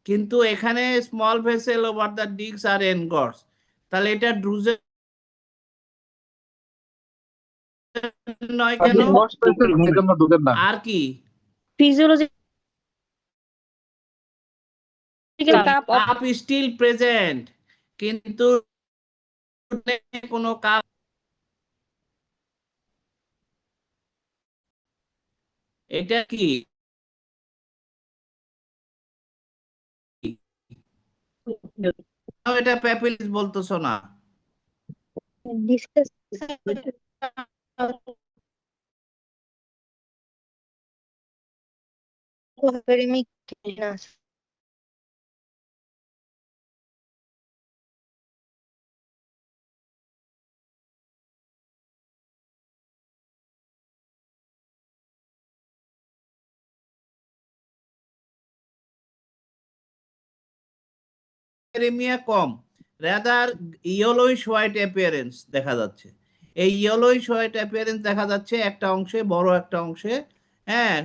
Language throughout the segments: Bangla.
কিন্তু এখানে small vessel over the disc are engorged, তাহলে এটা ড্রুজেন নয় কেন? আর কি কাপ স্টিল প্রেজেন্ট, কিন্তু কোনো কাপ, এটা কি? এটা প্যাপিলিস বলতেছো না? প্যাপিলেমিয়া কম, রাদার ইয়েলোইশ হোয়াইট অ্যাপিয়ারেন্স দেখা যাচ্ছে। এই ইয়েলোইশ হোয়াইট অ্যাপিয়ারেন্স দেখা যাচ্ছে একটা অংশে, বড় একটা অংশে, হ্যাঁ,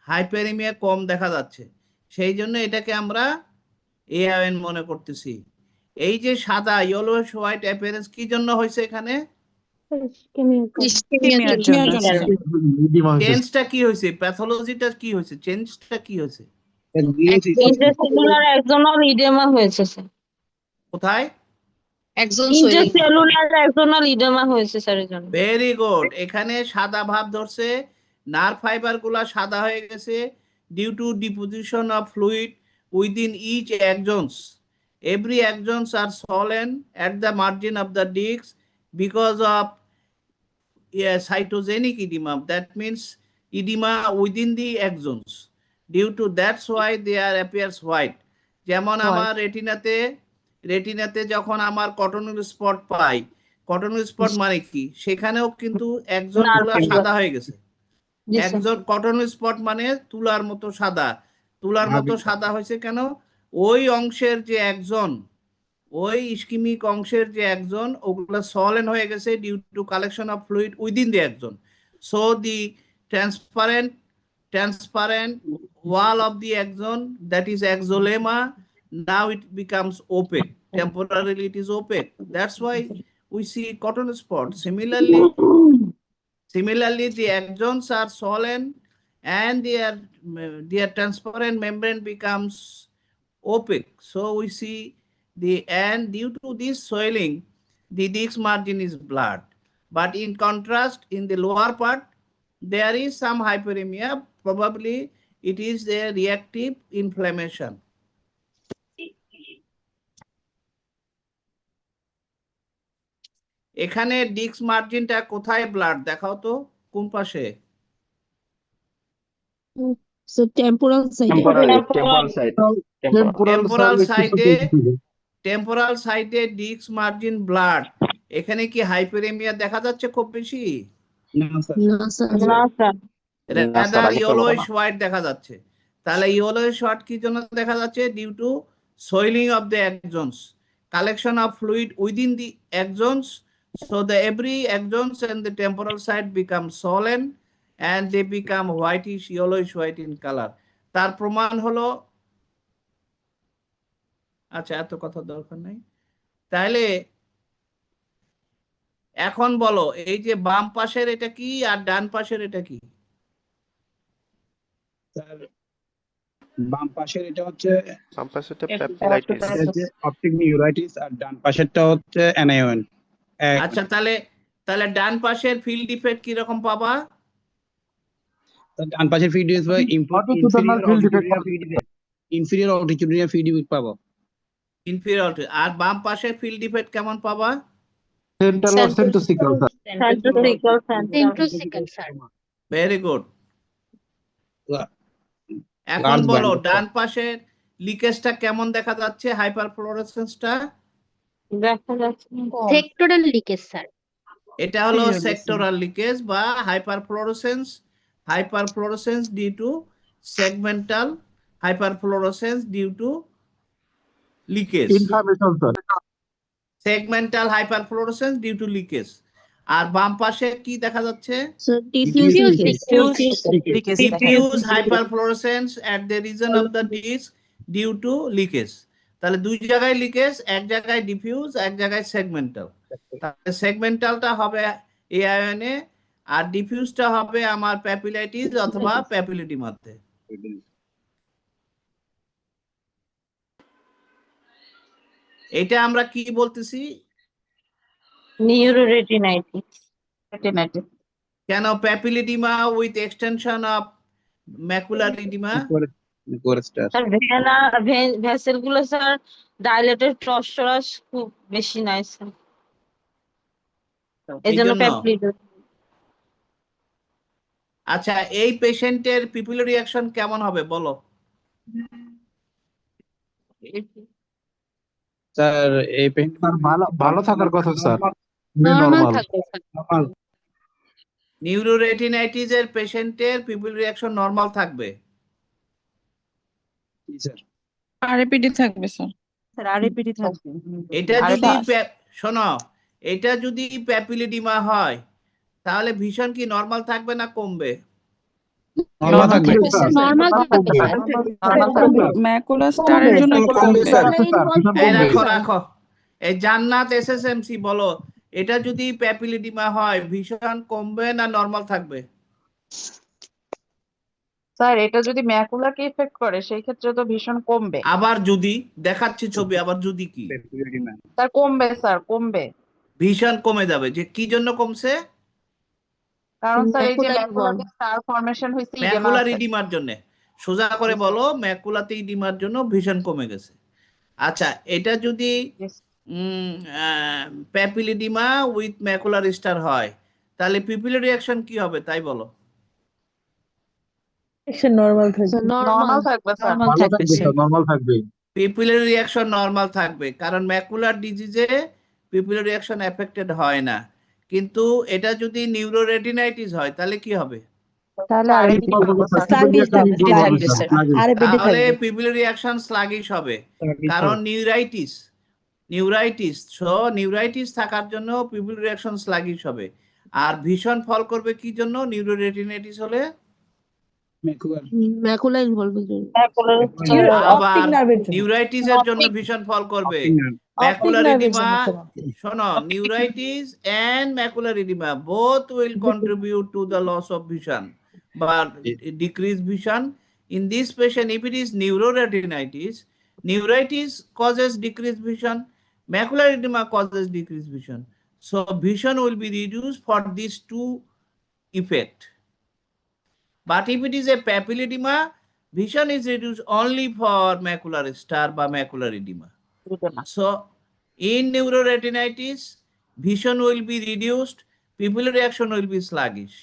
হাইপেরিমিয়া কম দেখা যাচ্ছে। সেই জন্য এটাকে আমরা এআইএন মনে করতেছি। এই যে সাদা ইয়েলোইশ হোয়াইট অ্যাপিয়ারেন্স কি জন্য হয়েছে এখানে? চেঞ্জটা কি হয়েছে? প্যাথোলজিটা কি হয়েছে? চেঞ্জটা কি হয়েছে? ইন্ট্রাসেলুলার এক্সোনাল ইডেমা হয়েছে স্যার। কোথায়? ইন্ট্রাসেলুলার এক্সোনাল ইডেমা হয়েছে স্যার এর জন্য। Very good. এখানে সাদা ভাব ধরছে, নার্ভ ফাইবার গুলা সাদা হয়ে গেছে due to deposition of fluid within each axons. Every axons are swollen at the margin of the disc because of cytogenic edema. That means edema within the axons. Due to that's why they are appears white. যেমন আমার রেটিনাতে যখন আমার কটনের স্পট পাই, কটনের স্পট মানে কি? সেখানেও কিন্তু একজন সাদা হয়ে গেছে। একজন কটনের স্পট মানে তুলার মতো সাদা। তুলার মতো সাদা হয়েছে কেন? ওই অংশের যে একজন, ওই ইস্কিমিক অংশের যে একজন, ওগুলো সলেন হয়ে গেছে due to collection of fluid within the axon. So the transparent wall of the axon, that is axolemma, now it becomes opaque. Temporarily it is opaque. That's why we see cotton spot. Similarly the axons are swollen and their transparent membrane becomes opaque. So we see and due to this swelling, the disc margin is blurred. But in contrast, in the lower part, there is some hyperemia. Probably it is a reactive inflammation. এখানে ডিস্ক মার্জিনটা কোথায় ব্লাড দেখাও তো, কোন পাশে? টেম্পোরাল সাইডে ডিস্ক মার্জিন ব্লাড। এখানে কি হাইপেরেমিয়া দেখা যাচ্ছে খুব বেশি? রাদার ইয়েলোইশ হোয়াইট দেখা যাচ্ছে। তাহলে ইয়েলোইশ হোয়াইট কি জন্য দেখা যাচ্ছে? Due to swelling of the axons, collection of fluid within the axons, so the every axons and the temporal side become swollen and they become whitish, yellowish white in color. তার প্রমাণ হলো, আচ্ছা এত কথা দরকার নাই। তাহলে এখন বলো, এই যে বাম পাশের এটা কি আর ডান পাশের এটা কি? বাম পাশের এটা হচ্ছে অপটিক নিউরাইটিস আর ডান পাশেরটা হচ্ছে অ্যানায়ন। আচ্ছা তাহলে ডান পাশের ফিল্ড ডিফেক্ট কি রকম পাবা? ডান পাশের ফিল্ড ডিফেক্ট বা ইনফিরিয়র অটিটিউডিনাল ফিল্ড ডিফেক্ট পাবো। ইনফিরিয়র। আর বাম পাশের ফিল্ড ডিফেক্ট কেমন পাবা? Central or centrocecal sir. Very good. এখন বলো ডান পাশের লিকেজটা কেমন দেখা যাচ্ছে? হাইপারফ্লোরেসেন্সটা দেখা যাচ্ছে সেক্টরাল লিকেজ স্যার। এটা হলো সেক্টরাল লিকেজ বা hyperfluorescence due to segmental hyperfluorescence due to leakage. Segmental hyperfluorescence due to leakage. আর বাম পাশে কি দেখা যাচ্ছে? Diffuse hyperfluorescence at the region of the disc due to leakage. তাহলে দুই জায়গায় লিকেজ, এক জায়গায় ডিফিউজ, এক জায়গায় সেগমেন্টাল। তাহলে সেগমেন্টালটা হবে এই আয়নে, আর ডিফিউজটা হবে আমার প্যাপিলাইটিস অথবা প্যাপিলিডিমাতে। এটা আমরা কি বলতেছি? নিউরোরেটিনাইটিস। কেন papilledema with extension of macular edema? Sir vessel গুলো স্যার ডাইলেটেড টর্সরাস খুব বেশি নাই স্যার, এই জন্য জন্য? প্যাপিলিডো। আচ্ছা, এই পেশেন্টের পিপুলারি রিঅ্যাকশন কেমন হবে বলো? স্যার এই পেশেন্ট ভালো থাকার কথা স্যার, নরমাল নরমাল থাকবে স্যার। নিউরোরেটিনাইটিস এর পেশেন্টের পিপুলারি রিঅ্যাকশন নরমাল থাকবে। স্যার আরএপিডি থাকবে স্যার। স্যার আরএপিডি থাকবে। এটা যদি শোনো, এটা যদি প্যাপিলিডিমা হয় তাহলে ভীষণ কি নরমাল থাকবে না কমবে? নরমাল থাকবে নরমাল থাকবে স্যার। ম্যাকুলার স্টারের জন্য কমবে স্যার। এই রাখো রাখো, এই জান্নাত এসএসএমসি বলো, এটা যদি প্যাপিলিডিমা হয় ভীষণ কমবে না নরমাল থাকবে? স্যার এটা যদি ম্যাকুলাকে ইফেক্ট করে সেই ক্ষেত্রে তো ভীষণ কমবে। আবার যদি দেখাচ্ছি ছবি, আবার যদি কি স্যার কমবে, স্যার কমবে, ভীষণ কমে যাবে। যে কি জন্য কমছে? কারণ স্যার এই যে Macular ম্যাকুলাতে স্টার ফরমেশন হইছে ইডেমা ম্যাকুলার আছে। ইডিমার জন্য। সোজা করে বলো, ম্যাকুলাতে ইডিমার জন্য ভীষণ কমে গেছে। আচ্ছা, এটা যদি Yes. প্যাপিলিডিমা উইথ ম্যাকুলার স্টার হয় তাহলে পিপুলার রিঅ্যাকশন কি হবে তাই বলো? নরমাল থাকবে। নরমাল থাকবে স্যার। নরমাল থাকবে স্যার। নরমাল থাকবে। পিপুলার রিঅ্যাকশন নরমাল থাকবে, কারণ ম্যাকুলার ডিজিজে পিপুলার রিঅ্যাকশন এফেক্টেড হয় না। কিন্তু এটা যদি নিউরোরেটিনাইটিস হয় তাহলে কি হবে? তাহলে আরএপিডি থাকবে স্যার। থাকবে স্যার। তাহলে পিপুলার রিঅ্যাকশন স্লাগিশ হবে, কারণ নিউরাইটিস থাকার জন্য পিপুলার রিঅ্যাকশন স্লাগিশ হবে। আর ভীষণ ফল করবে কি জন্য? নিউরোরেটিনাইটিস হলে ম্যাকুলার ইনভলভের আবার নিউরাইটিস এর জন্য ভীষণ ফল করবে। ম্যাকুলার ইডিমা, শোনো, neuritis and macular oedema both will contribute to the loss of vision but decrease vision. In this patient, if it is neuritis causes decreased vision, macular edema causes decreased vision. So vision will be reduced for these two effect. But if it is a papilledema, vision is reduced only for macular star বা macular edema. So in neuroretinitis, vision will be reduced, pupillary reaction will be sluggish.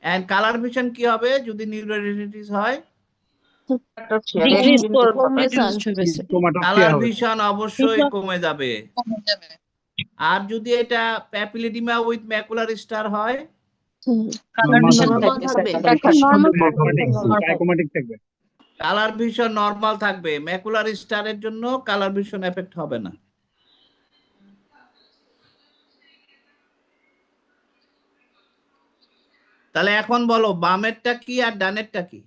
And color vision কি হবে যদি neuroretinitis হয়? ডিক্রিজ করবে। কালার ভিশন অবশ্যই কমে যাবে। আর যদি এটা প্যাপিলিডিমা উইথ ম্যাকুলার স্টার হয়, কালার ভিশন থাকবে স্যার। কালার ভিশন নরমাল থাকবে। ম্যাকুলার স্টারের জন্য কালার ভিশন এফেক্ট হবে না। তাহলে এখন বলো বামেরটা কি আর ডানেরটা কি?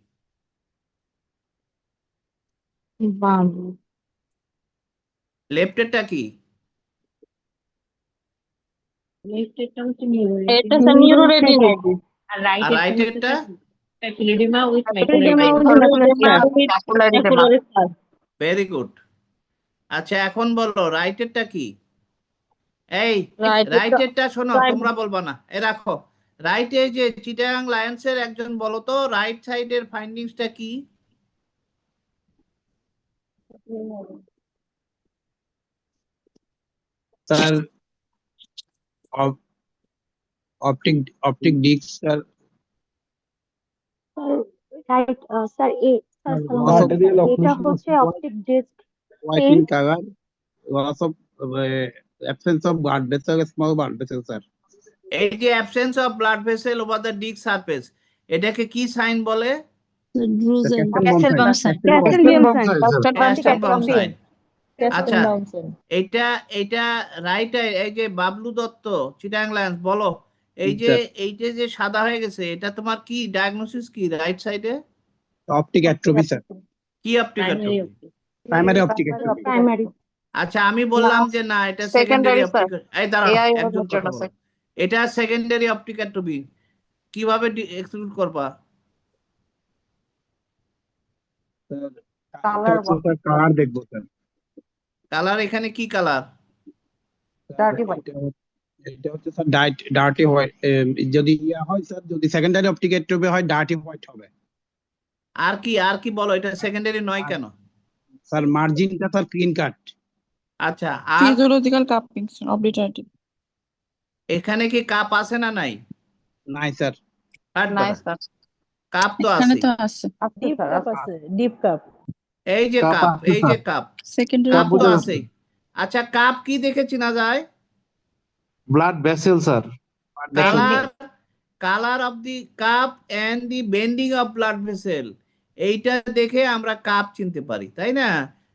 লেফটেরটা কি? এটা স্যার নিউরোরেটিনাইটিস। আর রাইটেরটা? Very good. আচ্ছা, এখন বলো রাইটেরটা কি? এই রাইটেরটা শোনো, তোমরা বলবা না, এ রাখো। রাইটে যে চিটাগাং লায়ন্সের একজন বলো তো, রাইট সাইডের ফাইন্ডিংসটা কি? Sir optic disc sir right sir এটা হচ্ছে optic disc whitening colour loss of absence of blood vessel small blood vessel sir. এই যে absence of blood vessel over the disc surface, এটাকে কি সাইন বলে? Kestenbaum sign. সাইন। আচ্ছা, এটা রাইট, এই যে বাবলু দত্ত চিটাগাং লায়ন্স বলো, এইটা যে সাদা হয়ে গেছে এটা তোমার কি ডায়াগনোসিস কি রাইট সাইডে? Optic atrophy sir. কি অপটিক্যাট্রপি? Primary optic primary. আচ্ছা আমি বললাম যে না এটা সেকেন্ডারি সেকেন্ডারি স্যার, অপটিক্যাল। এই দাঁড়াও এআই একজন এর কথা জন্য বলো। এটা সেকেন্ডারি অপটিক্যাট্রপি কিভাবে এক্সক্লুড করবা? কালার কালার দেখবো স্যার। কালার এখানে কি কালার? Dirty white. এটা হচ্ছে স্যার ডার্টি হোয়াইট। যদি ইয়া হয় স্যার, যদি সেকেন্ডারি অপটিক্যাট্রপি হয় ডার্টি হোয়াইট হবে আর কি বলো, এটা সেকেন্ডারি নয় কেন? স্যার। মার্জিনটা স্যার ক্লিন কাট। আচ্ছা আর ফিজিওলজিক্যাল কাপিং অবলিটারেটিভ। এখানে কি কাপ আছে না নাই? নাই স্যার। নাই স্যার, কাপ তো এখানে আছে। তো আছে আছে ডিপ স্যার, কাপ আছে, ডিপ কাপ। এই যে কাপ কাপ, আছে এই যে স্যার। কাপ, সেকেন্ডারি কাপ তো বোঝা আছে। আচ্ছা কাপ কি দেখে চেনা যায়? Blood vessel sir. Colour of the cup and the bending of blood vessel, এইটা দেখে আমরা কাপ চিনতে পারি, তাই না?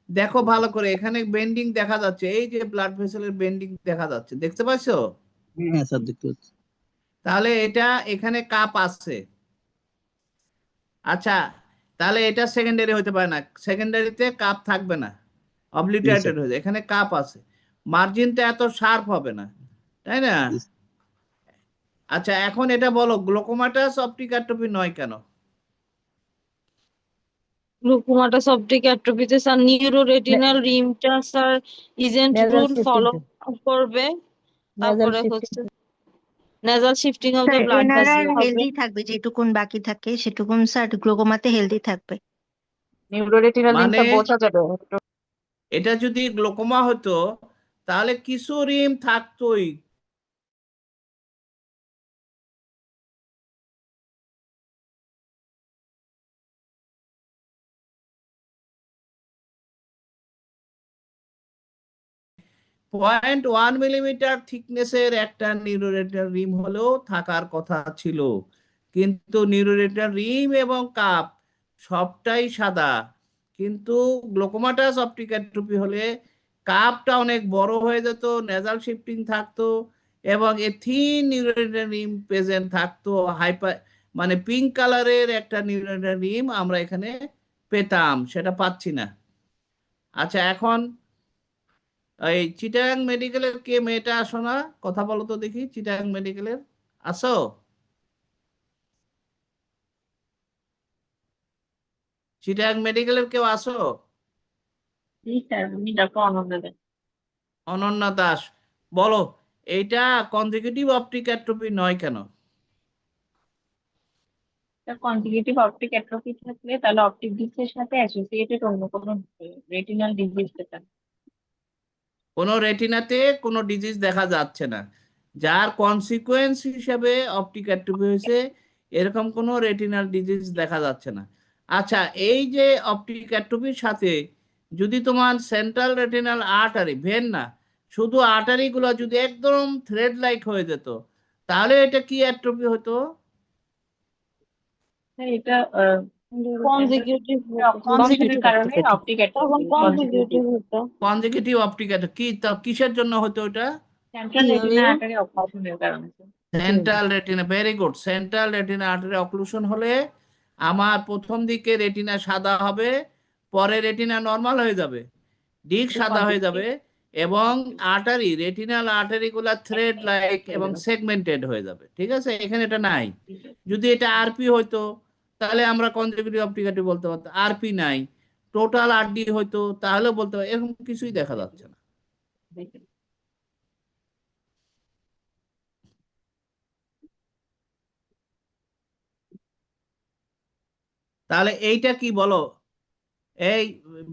দেখো ভালো করে, এখানে বেন্ডিং দেখা যাচ্ছে, এই যে ব্লাড ভেসেলের বেন্ডিং দেখা যাচ্ছে, দেখতে পাচ্ছো? হ্যাঁ স্যার দেখতে পাচ্ছি। তাহলে এটা এখানে কাপ আছে। আচ্ছা তাহলে এটা সেকেন্ডারি হতে পারে না, সেকেন্ডারিতে কাপ থাকবে না, অবলিটারেটেড হয়ে যায়। এখানে কাপ আছে, মার্জিনটা এত শার্প হবে না, তাই না? Yes. আচ্ছা এখন এটা বলো গ্লোকোমাটাস অপটিক্যাট্রপি নয় কেন? গ্লুকোমাটাস অপটিক অ্যাট্রোফিতে স্যার নিউরোরেটিনাল রিমটা sir ISNT Nasal rule shifting follow টা। করবে, Nasal তারপরে shifting হচ্ছে nasal shifting of the sir blood এনারা ভেসেল হবে। হেলদি থাকবে, যেটুকুন বাকি থাকে সেটুকুন স্যার গ্লুকোমাতে হেলদি থাকবে। নিউরোরেটিনাল মানে লিঙ্কটা বোঝা যাবে। এটা যদি গ্লোকোমা হতো তাহলে কিছু রিম থাকতোই, .1 মিলিমিটার থিকনেসের একটা নিউরোরেটিনাল রিম হলেও থাকার কথা ছিল, কিন্তু নিউরোরেটিনাল রিম এবং কাপ সবটাই সাদা। কিন্তু গ্লোকোমাটাস অপটিক্যাট্রপি হলে কাপটা অনেক বড় হয়ে যেত, নেজাল শিফটিং থাকতো এবং এ থিন নিউরোরেটিনাল রিম প্রেজেন্ট থাকতো। হাইপার মানে পিঙ্ক কালারের একটা নিউরোরেটিনাল রিম আমরা এখানে পেতাম, সেটা পাচ্ছি না। আচ্ছা এখন এই চিটাগাং মেডিকেলের কে মেয়েটা আসো না, কথা বলো তো দেখি, চিটাগাং মেডিকেলের আসো? চিটাগাং মেডিকেলের কেউ আসো? অনন্যা দাস, বলো এইটা কনজিকিউটিভ অপটিক অ্যাট্রপি নয় কেন? কনজিকিউটিভ অপটিক অ্যাট্রফি থাকলে তাহলে অপটিক ডিস্কের সাথে অ্যাসোসিয়েটেড অন্য কোনো রেটিনাল ডিজিজ পেতাম। কোনো রেটিনাতে কোনো ডিজিজ দেখা যাচ্ছে না, যার কনসিকোয়েন্স হিসেবে অপটিক অ্যাট্রপি হয়েছে, এরকম কোনো রেটিনাল ডিজিজ দেখা যাচ্ছে না। আচ্ছা এই যে অপটিক অ্যাট্রপির সাথে যদি তোমার সেন্ট্রাল রেটিনাল আর্টারি, ভেন না, শুধু আর্টারি গুলো যদি একদম থ্রেড লাইক হয়ে যেত, তাহলে এটা কি অ্যাট্রপি হতো? এটা কনজিকিউটিভ কনজিকিউটিভ কারণে অপটিক তখন কনজিকিউটিভ হতো। কনজিকিউটিভ অপটিক অ্যাট্রপি কি কিসের জন্য হতো এটা? সেন্ট্রাল রেটিনা আর্টারি অপারেশনের কারণে। Central retina, very good. Central retina artery occlusion হলে আমার প্রথম দিকে রেটিনা সাদা হবে, পরে রেটিনা নরমাল হয়ে যাবে, ডিক সাদা হয়ে যাবে এবং আর্টারি, রেটিনাল আর্টারি গুলা থ্রেড লাইক এবং সেগমেন্টেড হয়ে যাবে। ঠিক আছে, এখানে এটা নাই। যদি এটা আরপি হইতো তাহলে আমরা কনজিকিউটিভ অপটিক্যাট্রপি বলতে পারতাম, আরপি নাই, টোটাল আরডি হইতো তাহলে বলতে পারতাম, এরকম কিছুই দেখা যাচ্ছে না। তাহলে এইটা কি বলো? এই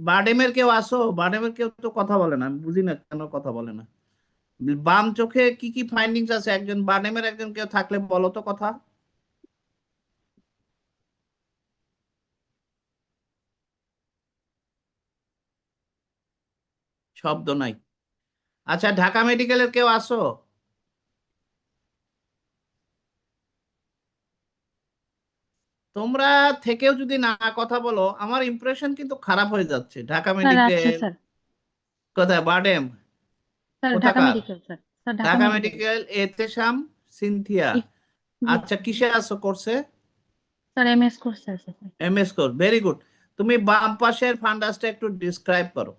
বাডেমের কেউ আসো? বাডেমের কেউ তো কথা বলে না, আমি বুঝি না কেন কথা বলে না। বাম চোখে কি কি ফাইন্ডিংস আছে, একজন বাডেমের একজন কেউ থাকলে বলো তো কথা। শব্দ নাই। আচ্ছা ঢাকা মেডিকেলের কেউ আসো? তোমরা থেকেও যদি না কথা বলো আমার ইমপ্রেশন কিন্তু খারাপ হয়ে যাচ্ছে। ঢাকা মেডিকেল কোথায়? বাডেম কোথাকার? Dhaka medical Ehtesham Cynthia. আচ্ছা কিসে আছো কোর্সে? স্যার এমএস কোর্স আছে। MS course, very good. তুমি বাম পাশের ফান্ডাসটা একটু ডিসক্রাইব করো।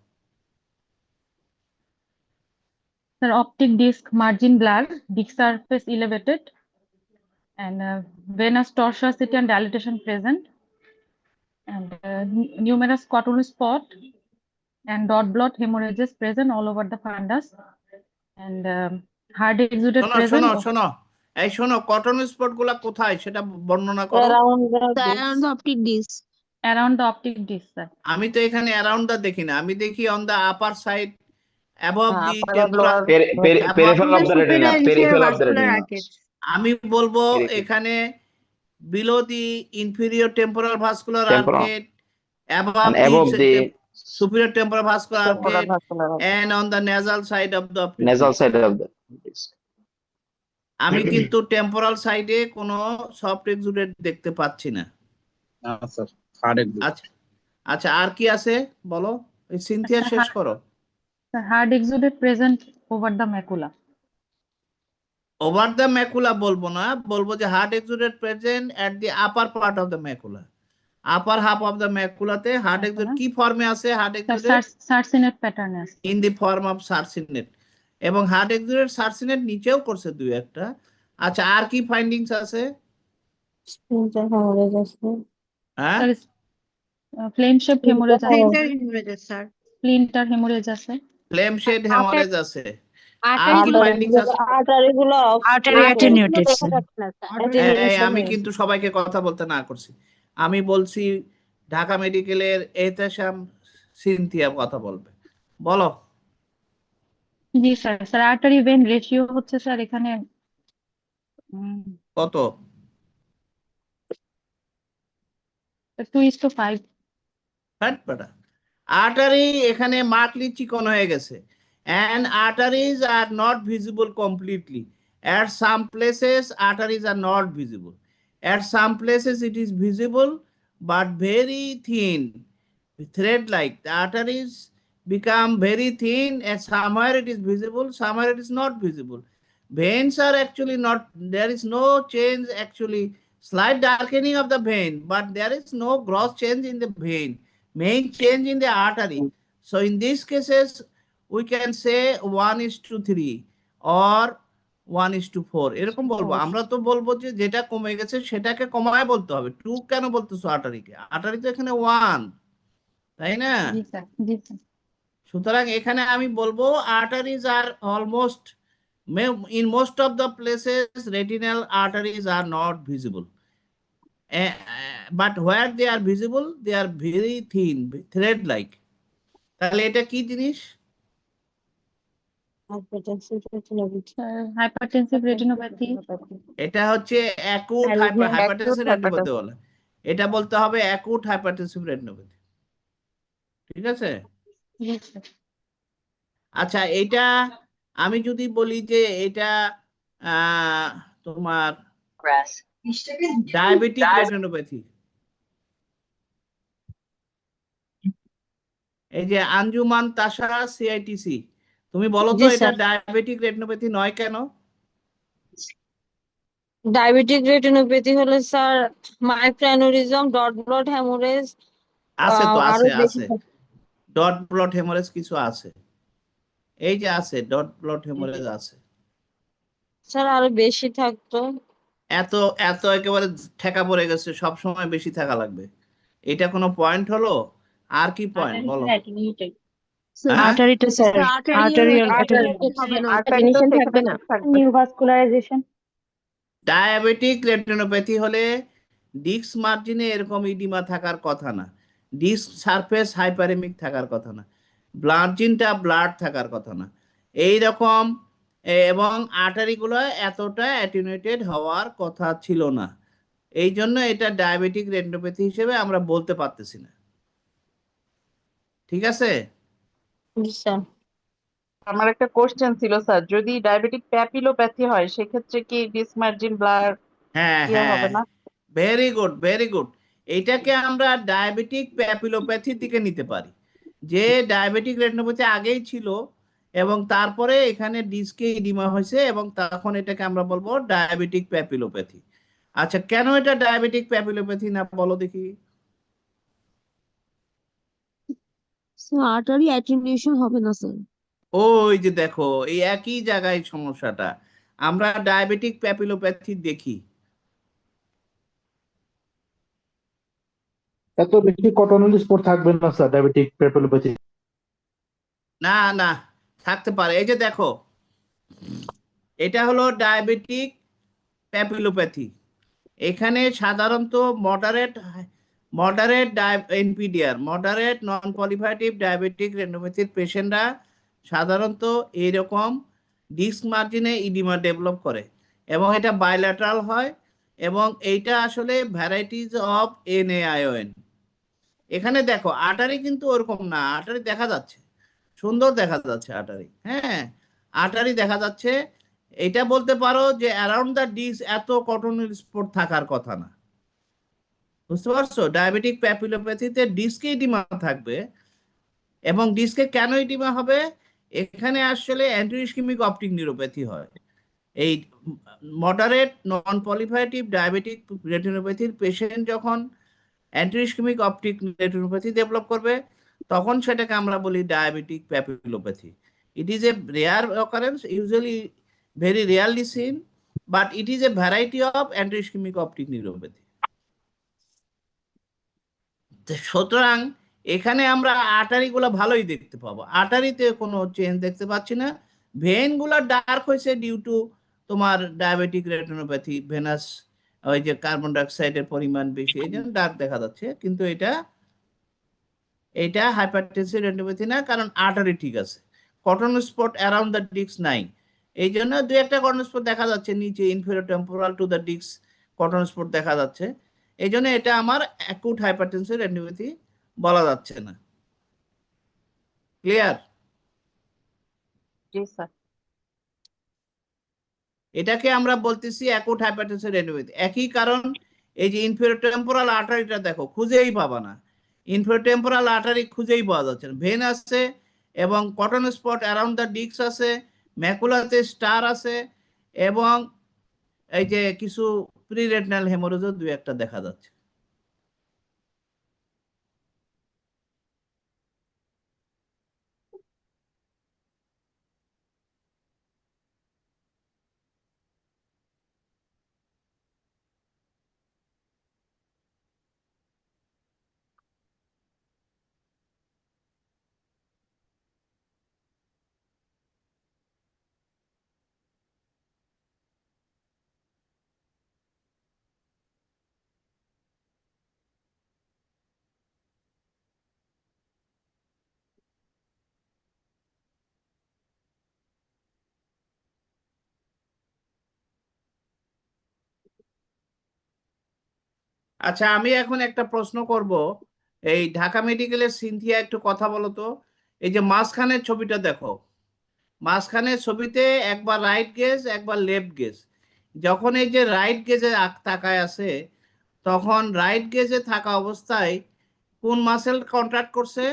Sir, optic disc margin blur, disc surface elevated, and venous tortuosity and dilatation present, and numerous cotton spot and dot blot hemorrhages present all over the fundus, and hard exudate শোনো present. শোনো শোনো এই শোনো, কটন স্পট গুলা কোথায় সেটা বর্ণনা করো। Around the optic disc. Around the optic disc, sir. আমি তো এখানে অ্যারাউন্ড দা দেখি না, আমি দেখি on the upper side above the upper or temporal. peripheral of the retina, peripheral of the retina. আমি বলবো Peripheral. এখানে below the inferior temporal vascular Temporal. আর্কেট, above And above the the superior temporal vascular temporal artery, vascular artery. and on the nasal side of the optic nasal disc. side of the disc. আমি কিন্তু টেম্পোরাল সাইডে কোনো সফট এক্সুডেট দেখতে পাচ্ছি না। না স্যার, হার্ড এক্সিট। আচ্ছা আচ্ছা, আর কি আছে বলো, এই সিনথিয়া শেষ করো। The hard exudate present over the macula. Over the macula বলবো না, বলবো যে hard exudate present at the upper part of the macula, upper half of the ম্যাকুলাতে হার্ট এক্সুডেট কি ফর্মে আছে, hard The exudate sarcinate pattern is. In the form of sarcinate, এবং হার্ট এক্সুডেট সার্সিনেট নিচেও করছে দুই একটা। আচ্ছা, আর কি ফাইন্ডিংস আছে? হ্যাঁ, There is flame shaped hemorrhage. Splinter hemorrhages, sir. Splinter hemorrhage আছে। ফ্লেম শেড হেমারেজ আছে। আর Artery কি ফাইন্ডিংস আছে? আর্টারি গুলো Artery attenuated, sir. এই আমি কিন্তু সবাইকে কথা বলতে না করছি, আমি বলছি ঢাকা মেডিকেলের এহতেশাম সিনথিয়া কথা বলবে, বলো। জি sir, sir artery vein ratio হচ্ছে স্যার এখানে কত? 2:5। হ্যাট বেটা, আর্টারি এখানে মার্কলি চিকন হয়ে গেছে, and arteries are not visible completely. At some places arteries are not visible, at some places it is visible but very thin, thread like. The arteries become very thin, and somewhere it is visible, somewhere it is not visible. Veins are actually not, there is no change, actually slight darkening of the vein, but there is no gross change in the vein, main change in the artery. So in these cases we can say 1:3 or 1:4 এরকম বলবো। আমরা তো বলবো যে যেটা কমে গেছে সেটাকে কমায় বলতে হবে। 2 কেন বলতেছো আর্টারিকে? আর্টারি তো এখানে 1, তাই না? জি স্যার, জি স্যার। সুতরাং এখানে আমি বলবো arteries are almost, in most of the places retinal arteries are not visible, but where they are visible they are very thin, thread like. তাহলে এটা কি জিনিস? Hypertensive retinopathy. এটা হচ্ছে অ্যাকুট হাইপারটেনসিভ রেটিনোপ্যাথি বলে, এটা বলতে হবে অ্যাকুট হাইপারটেনসিভ রেটিনোপ্যাথি, ঠিক আছে? জি স্যার। আচ্ছা, এটা আমি যদি বলি যে এটা তোমার ডায়াবেটিক রেটিনোপ্যাথি, এই যে আঞ্জুমান তাসা সিআইটিসি, তুমি বলো তো জি, এটা স্যার। ডায়াবেটিক রেটিনোপ্যাথি নয় কেন? ডায়াবেটিক রেটিনোপ্যাথি হলে স্যার মাইক্রোঅ্যানুরিজম, ডট ব্লট হ্যামোরেজ আছে তো, আরো আছে বেশি আছে, ডট ব্লট হেমোরেজ কিছু আছে, এই যে আছে ডট ব্লট হেমোরেজ আছে। স্যার আরো বেশি থাকতো। এত এত একেবারে ঠেকা পড়ে গেছে, সব সময় বেশি থাকা লাগবে, এটা কোনো পয়েন্ট হলো? আর কি পয়েন্ট বলো? হ্যাঁ? আর্টারিটা স্যার, আর্টারিয়াল Attenuation থাকবে না। নিউভাস্কুলারাইজেশন। ডায়াবেটিক রেটিনোপ্যাথি হলে ডিস্ক মার্জিনে এরকম ইডিমা থাকার কথা না, ডিস্ক সারফেস হাইপারেমিক থাকার কথা না, মার্জিনটা ব্লাড থাকার কথা না, এই রকম, এবং আর্টারিগুলো এতটা অ্যাটেনুয়েটেড হওয়ার কথা ছিল না, এই জন্য এটা ডায়াবেটিক রেটিনোপ্যাথি হিসেবে আমরা বলতে পারতেছি না, ঠিক আছে? স্যার আমার একটা কোশ্চেন ছিল স্যার, যদি ডায়াবেটিক প্যাপিলোপ্যাথি হয় সেক্ষেত্রে কি ডিস্ক মার্জিন ব্লার হ্যাঁ ইয়ে হবে হ্যাঁ, না? ভেরি গুড ভেরি গুড, এইটাকে আমরা ডায়াবেটিক প্যাপিলোপ্যাথির দিকে নিতে পারি, যে ডায়াবেটিক রেটিনোপ্যাথি আগেই ছিল এবং তারপরে এখানে ডিস্কে ইডিমা হয়েছে এবং তখন এটাকে আমরা বলবো ডায়াবেটিক প্যাপিলোপ্যাথি। আচ্ছা, কেন এটা ডায়াবেটিক প্যাপিলোপ্যাথি না বলো দেখি? আর্টারি অ্যাটেনুয়েশন হবে না স্যার। ওই যে দেখো এই একই জায়গায় সমস্যাটা আমরা ডায়াবেটিক প্যাপিলোপ্যাথি দেখি। এত বেশি কটনাল স্পট থাকবে না স্যার ডায়াবেটিক প্যাপিলোপ্যাথি। না না থাকতে পারে। এই যে দেখো এটা হলো ডায়াবেটিক প্যাপিলোপ্যাথি। এখানে সাধারণত moderate এনপিডিআর moderate non proliferative diabetic রেটিনোপ্যাথির পেশেন্টরা সাধারণত এইরকম ডিস্ক মার্জিনে ইডিমা ডেভেলপ করে এবং এটা বাইল্যাটারাল হয় এবং এইটা আসলে ভ্যারাইটিজ অফ NaION। এখানে দেখো আর্টারি কিন্তু ওরকম না, আর্টারি দেখা যাচ্ছে, সুন্দর দেখা যাচ্ছে আর্টারি, হ্যাঁ আর্টারি দেখা যাচ্ছে। এটা বলতে পারো যে অ্যারাউন্ড দ্য ডিস্ক এত কটনাল স্পট থাকার কথা না, বুঝতে পারছো? ডায়াবেটিক প্যাপিলোপ্যাথিতে ডিস্কে ইডিমা থাকবে এবং ডিস্কে কেন ইডিমা হবে? এখানে আসলে অ্যান্টি-ইসকেমিক অপটিক নিউরোপ্যাথি হয়। এই মডারেট নন পলিফারেটিভ ডায়াবেটিক রেটিনোপ্যাথির পেশেন্ট যখন অ্যান্টি-ইসকেমিক অপটিক রেটিনোপ্যাথি ডেভেলপ করবে তখন সেটাকে আমরা বলি diabetic papillopathy. It is a rare occurrence, usually very rarely seen, but it is a variety of anti-ischemic optic neuropathy. সুতরাং এখানে আমরা আর্টারি গুলো ভালোই দেখতে পাবো, আর্টারিতে কোনো চেঞ্জ দেখতে পাচ্ছি না। ভেন গুলো ডার্ক হয়েছে ডিউ টু তোমার ডায়াবেটিক রেটিনোপ্যাথি, ভেনাস ওই যে কার্বন ডাইঅক্সাইডের পরিমাণ বেশি এই জন্য ডার্ক দেখা যাচ্ছে, কিন্তু এটা হাইপারটেনসিভ রেটিনোপ্যাথি না, কারণ আর্টারি ঠিক আছে। Cotton spot around the disc নাই, এই জন্য দুই একটা কটন স্পট দেখা যাচ্ছে নিচে inferior temporal to the disc cotton spot দেখা যাচ্ছে, এই জন্য এটা আমার অ্যাকুট হাইপারটেনসিভ রেটিনোপ্যাথি বলা যাচ্ছে না। ক্লিয়ার? জি স্যার। এটাকে আমরা বলতেছি অ্যাকুট হাইপারটেনসিভ রেটিনোপ্যাথি। একই কারণ এই যে ইনফেরিয়র টেম্পোরাল আর্টারিটা দেখো খুঁজেই পাবা না, ইনফেরিয়র টেম্পোরাল আর্টারি খুঁজেই পাওয়া যাচ্ছে না। ভেন আছে এবং cotton spot around the disc আছে, ম্যাকুলাতে স্টার আছে এবং এই যে কিছু প্রি রেটিনাল হেমোরেজও দুই একটা দেখা যাচ্ছে। আচ্ছা আমি এখন একটা প্রশ্ন করব, এই ঢাকা মেডিকেলের সিনথিয়া একটু কথা বলো তো। এই যে মাঝখানের ছবিটা দেখো, মাঝখানের ছবিতে একবার রাইট গেজ একবার লেফট গেজ। যখন এই যে রাইট গেজে তাকায় আছে তখন রাইট গেজে থাকা অবস্থায় কোন মাসেল কন্ট্রাক্ট করছে?